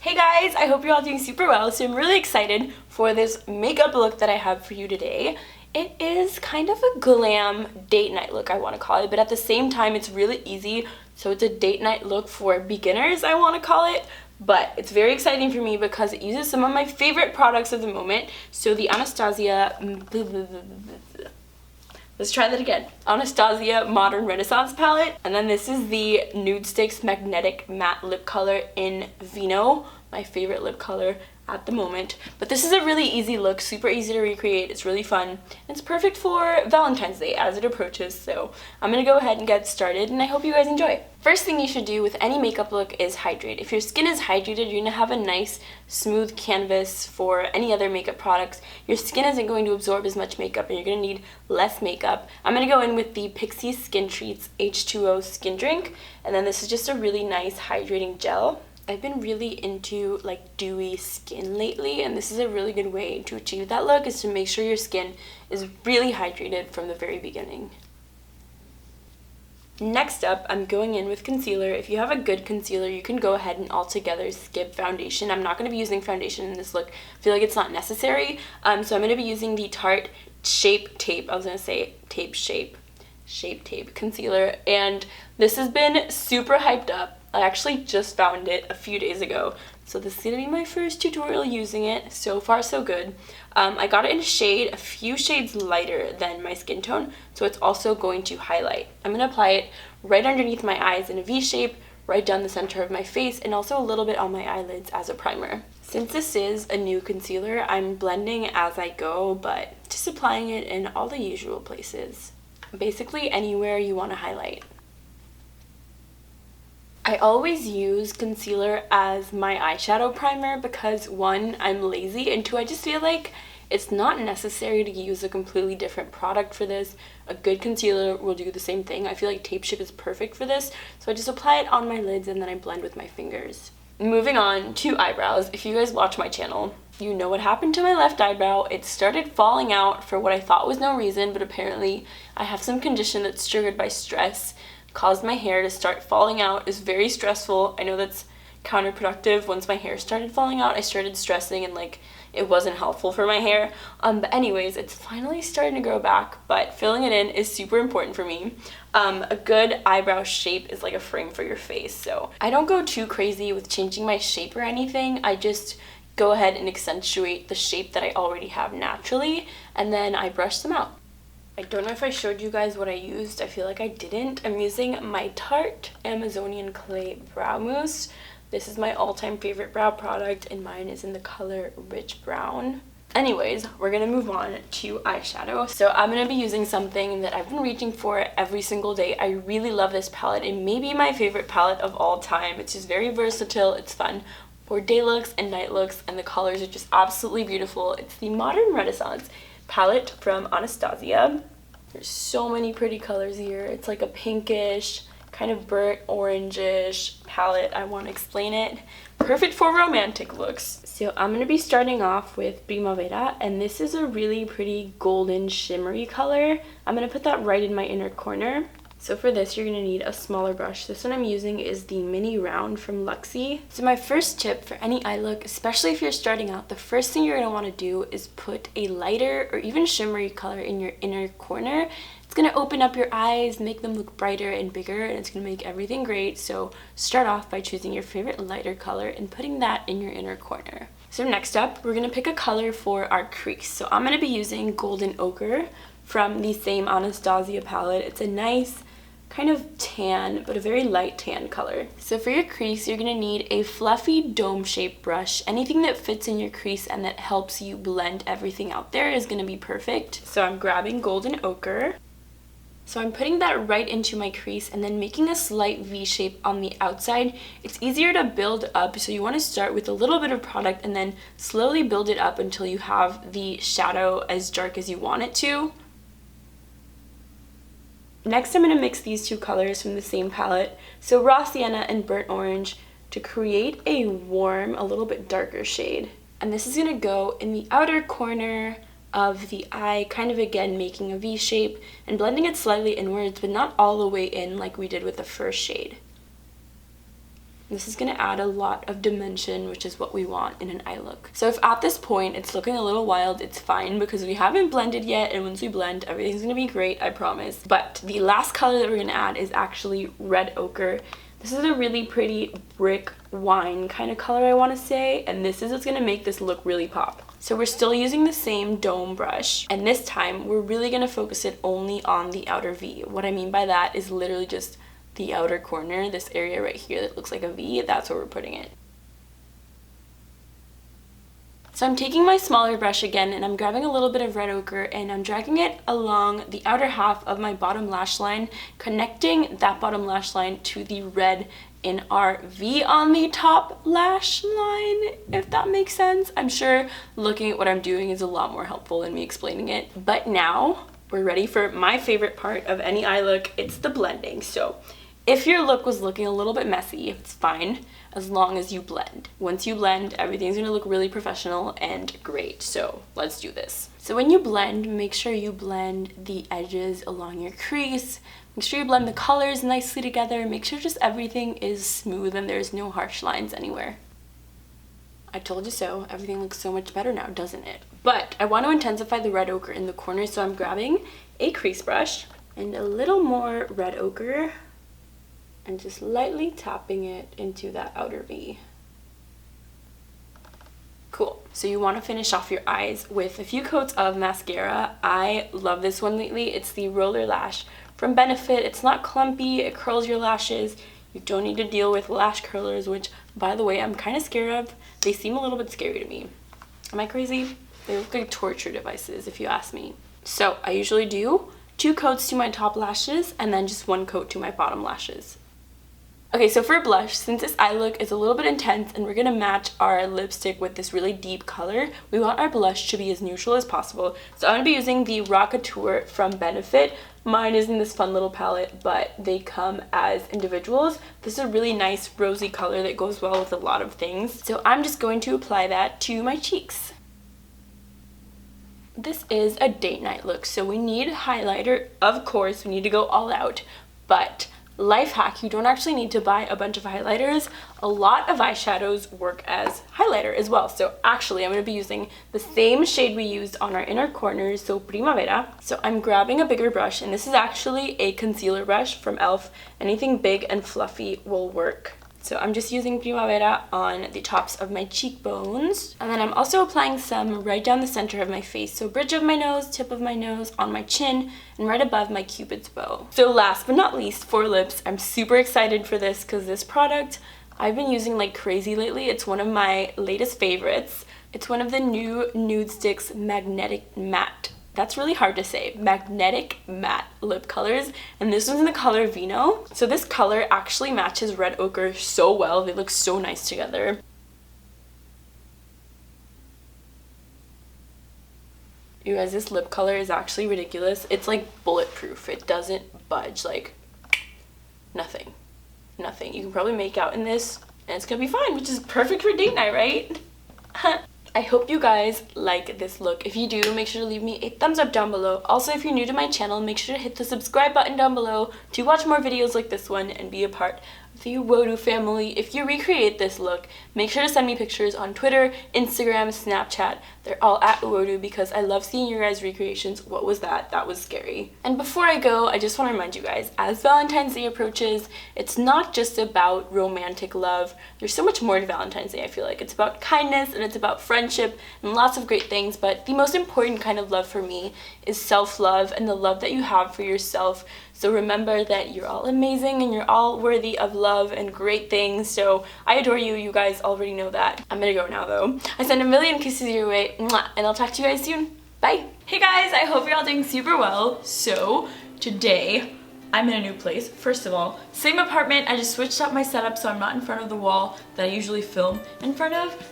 Hey guys, I hope you're all doing super well. So I'm really excited for this makeup look that I have for you today. It is kind of a glam date night look, I want to call it, but at the same time it's really easy. So it's a date night look for beginners, I want to call it. But it's very exciting for me because it uses some of my favorite products of the moment. So the Anastasia, let's try that again. Anastasia Modern Renaissance palette. And then this is the Nude Sticks Magnetic Matte Lip Color in Vino, my favorite lip color at the moment. But this is a really easy look, super easy to recreate. It's really fun. It's perfect for Valentine's Day as it approaches. So I'm gonna go ahead and get started, and I hope you guys enjoy. First thing you should do with any makeup look is hydrate. If your skin is hydrated, you're gonna have a nice smooth canvas for any other makeup products. Your skin isn't going to absorb as much makeup and you're gonna need less makeup. I'm gonna go in with the Pixi Skin Treats H2O Skin Drink, and then this is just a really nice hydrating gel. I've been really into like dewy skin lately, and this is a really good way to achieve that look, is to make sure your skin is really hydrated from the very beginning. Next up, I'm going in with concealer. If you have a good concealer, you can go ahead and altogether skip foundation. I'm not going to be using foundation in this look. I feel like it's not necessary. So I'm going to be using the Tarte Shape Tape. I was going to say Shape Tape concealer, and this has been super hyped up. I actually just found it a few days ago, so this is going to be my first tutorial using it. So far so good. I got it in a shade a few shades lighter than my skin tone, so it's also going to highlight. I'm going to apply it right underneath my eyes in a V shape, right down the center of my face, and also a little bit on my eyelids as a primer. Since this is a new concealer, I'm blending as I go, but just applying it in all the usual places. Basically anywhere you want to highlight. I always use concealer as my eyeshadow primer because one, I'm lazy, and two, I just feel like it's not necessary to use a completely different product for this. A good concealer will do the same thing. I feel like Tape Shape is perfect for this, so I just apply it on my lids and then I blend with my fingers. Moving on to eyebrows. If you guys watch my channel, you know what happened to my left eyebrow. It started falling out for what I thought was no reason, but apparently I have some condition that's triggered by stress, caused my hair to start falling out. It's very stressful. I know that's counterproductive. Once my hair started falling out, I started stressing and like it wasn't helpful for my hair. But anyways, it's finally starting to grow back, but filling it in is super important for me. A good eyebrow shape is like a frame for your face, so I don't go too crazy with changing my shape or anything. I just go ahead and accentuate the shape that I already have naturally, and then I brush them out. I don't know if I showed you guys what I used. I feel like I didn't. I'm using my Tarte Amazonian Clay Brow Mousse. This is my all-time favorite brow product, and mine is in the color Rich Brown. Anyways, we're gonna move on to eyeshadow. So I'm gonna be using something that I've been reaching for every single day. I really love this palette. It may be my favorite palette of all time. It's just very versatile. It's fun for day looks and night looks, and the colors are just absolutely beautiful. It's the Modern Renaissance palette from Anastasia. There's so many pretty colors here. It's like a pinkish, kind of burnt orangish palette. I want to explain it. Perfect for romantic looks. So I'm going to be starting off with Primavera, and this is a really pretty golden shimmery color. I'm going to put that right in my inner corner. So for this, you're going to need a smaller brush. This one I'm using is the Mini Round from Luxie. So my first tip for any eye look, especially if you're starting out, the first thing you're going to want to do is put a lighter or even shimmery color in your inner corner. It's going to open up your eyes, make them look brighter and bigger, and it's going to make everything great. So start off by choosing your favorite lighter color and putting that in your inner corner. So next up, we're going to pick a color for our crease. So I'm going to be using Golden Ochre from the same Anastasia palette. It's a nice kind of tan, but a very light tan color. So for your crease, you're gonna need a fluffy dome-shaped brush. Anything that fits in your crease and that helps you blend everything out there is gonna be perfect. So I'm grabbing Golden Ochre. So I'm putting that right into my crease and then making a slight V shape on the outside. It's easier to build up, so you want to start with a little bit of product and then slowly build it up until you have the shadow as dark as you want it to. Next, I'm going to mix these two colors from the same palette, so Raw Sienna and Burnt Orange, to create a warm, a little bit darker shade. And this is going to go in the outer corner of the eye, kind of again making a V shape and blending it slightly inwards, but not all the way in like we did with the first shade. This is going to add a lot of dimension, which is what we want in an eye look. So if at this point it's looking a little wild, it's fine because we haven't blended yet, and once we blend, everything's going to be great, I promise. But the last color that we're going to add is actually red ochre. This is a really pretty brick wine kind of color, I want to say, and this is what's going to make this look really pop. So we're still using the same dome brush, and this time we're really going to focus it only on the outer V. What I mean by that is literally just the outer corner, this area right here that looks like a V, that's where we're putting it. So I'm taking my smaller brush again, and I'm grabbing a little bit of red ochre, and I'm dragging it along the outer half of my bottom lash line, connecting that bottom lash line to the red in our V on the top lash line, if that makes sense. I'm sure looking at what I'm doing is a lot more helpful than me explaining it. But now we're ready for my favorite part of any eye look. It's the blending. So if your look was looking a little bit messy, it's fine as long as you blend. Once you blend, everything's gonna look really professional and great. So let's do this. So when you blend, make sure you blend the edges along your crease. Make sure you blend the colors nicely together. Make sure just everything is smooth and there's no harsh lines anywhere. I told you so. Everything looks so much better now, doesn't it? But I want to intensify the red ochre in the corner, so I'm grabbing a crease brush and a little more red ochre and just lightly tapping it into that outer V. Cool. So you want to finish off your eyes with a few coats of mascara. I love this one lately. It's the Roller Lash from Benefit. It's not clumpy, it curls your lashes. You don't need to deal with lash curlers, which, by the way, I'm kind of scared of. They seem a little bit scary to me. Am I crazy? They look like torture devices, if you ask me. So I usually do 2 coats to my top lashes and then just 1 coat to my bottom lashes. Okay, so for blush, since this eye look is a little bit intense and we're gonna match our lipstick with this really deep color, we want our blush to be as neutral as possible. So I'm gonna be using the Rockateur from Benefit. Mine is in this fun little palette, but they come as individuals. This is a really nice rosy color that goes well with a lot of things. So I'm just going to apply that to my cheeks. This is a date night look, so we need highlighter. Of course, we need to go all out, but life hack, you don't actually need to buy a bunch of highlighters. A lot of eyeshadows work as highlighter as well. So actually I'm going to be using the same shade we used on our inner corners, so Primavera. So I'm grabbing a bigger brush, and this is actually a concealer brush from e.l.f. Anything big and fluffy will work. So I'm just using Primavera on the tops of my cheekbones. And then I'm also applying some right down the center of my face. So bridge of my nose, tip of my nose, on my chin, and right above my Cupid's bow. So last but not least, for lips, I'm super excited for this because this product I've been using like crazy lately. It's one of my latest favorites. It's one of the new Nude Sticks Magnetic Matte. That's really hard to say. Magnetic matte lip colors, and this one's in the color Vino. So this color actually matches red ochre so well. They look so nice together. You guys, this lip color is actually ridiculous. It's like bulletproof. It doesn't budge, like nothing. Nothing. You can probably make out in this and it's gonna be fine, which is perfect for date night, right? I hope you guys like this look. If you do, make sure to leave me a thumbs up down below. Also, if you're new to my channel, make sure to hit the subscribe button down below to watch more videos like this one and be a part of the uwodoo family. If you recreate this look, make sure to send me pictures on Twitter, Instagram, Snapchat. They're all at uwodoo because I love seeing your guys' recreations. What was that? That was scary. And before I go, I just want to remind you guys, as Valentine's Day approaches, it's not just about romantic love. There's so much more to Valentine's Day, I feel like. It's about kindness and it's about friendship and lots of great things, but the most important kind of love for me is self-love and the love that you have for yourself. So remember that you're all amazing and you're all worthy of love and great things. So I adore you. You guys already know that. I'm gonna go now though. I send a million kisses your way, mwah, and I'll talk to you guys soon. Bye. Hey guys, I hope you're all doing super well. So today I'm in a new place. First of all, same apartment. I just switched up my setup so I'm not in front of the wall that I usually film in front of.